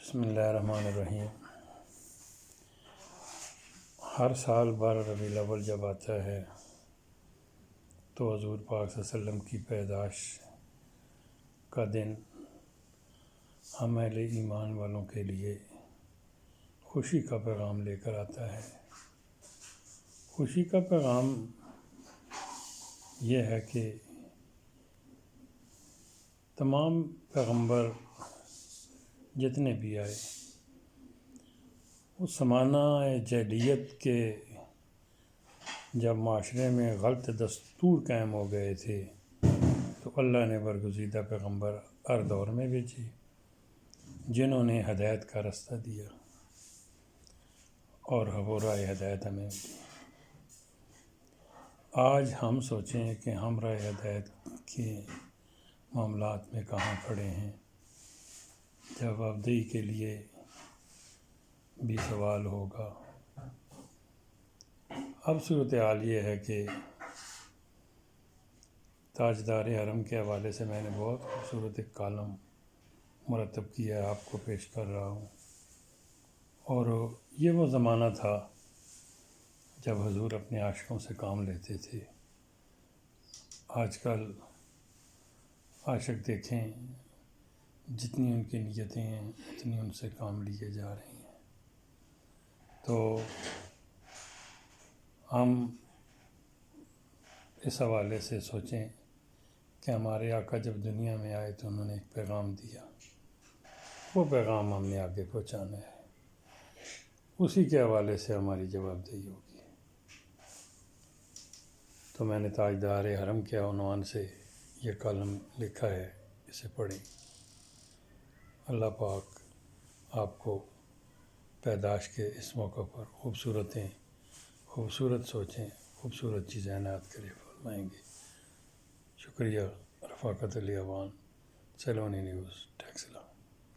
بسم اللہ الرحمن الرحیم۔ ہر سال 12 ربیع الاول جب آتا ہے تو حضور پاک صلی اللہ علیہ وسلم کی پیدائش کا دن ہم اہل ایمان والوں کے لیے خوشی کا پیغام لے کر آتا ہے۔ خوشی کا پیغام یہ ہے کہ تمام پیغمبر جتنے بھی آئے اس زمانہ جاہلیت کے جب معاشرے میں غلط دستور قائم ہو گئے تھے تو اللہ نے برگزیدہ پیغمبر ہر دور میں بھیجے جنہوں نے ہدایت کا راستہ دیا اور وہ راہ ہدایت ہمیں دی۔ آج ہم سوچیں کہ ہم راہ ہدایت کے معاملات میں کہاں کھڑے ہیں، جواب دہی کے لیے بھی سوال ہوگا۔ اب صورتحال یہ ہے کہ تاجدار حرم کے حوالے سے میں نے بہت خوبصورت ایک کالم مرتب کیا ہے، آپ کو پیش کر رہا ہوں۔ اور یہ وہ زمانہ تھا جب حضور اپنے عاشقوں سے کام لیتے تھے۔ آج کل عاشق دیکھیں جتنی ان کی نیتیں ہیں اتنی ان سے کام لیے جا رہی ہیں۔ تو ہم اس حوالے سے سوچیں کہ ہمارے آقا جب دنیا میں آئے تو انہوں نے ایک پیغام دیا، وہ پیغام ہم نے آگے پہنچانا ہے، اسی کے حوالے سے ہماری جواب دہی ہوگی۔ تو میں نے تاجدار حرم کے عنوان سے یہ کالم لکھا ہے، اسے پڑھیں۔ اللہ پاک آپ کو پیدائش کے اس موقع پر خوبصورت سوچیں، خوبصورت چیزیں عنایت کرے فرمائیں گے۔ شکریہ۔ رفاقت اعوان، سلونی نیوز، ٹیکسلا۔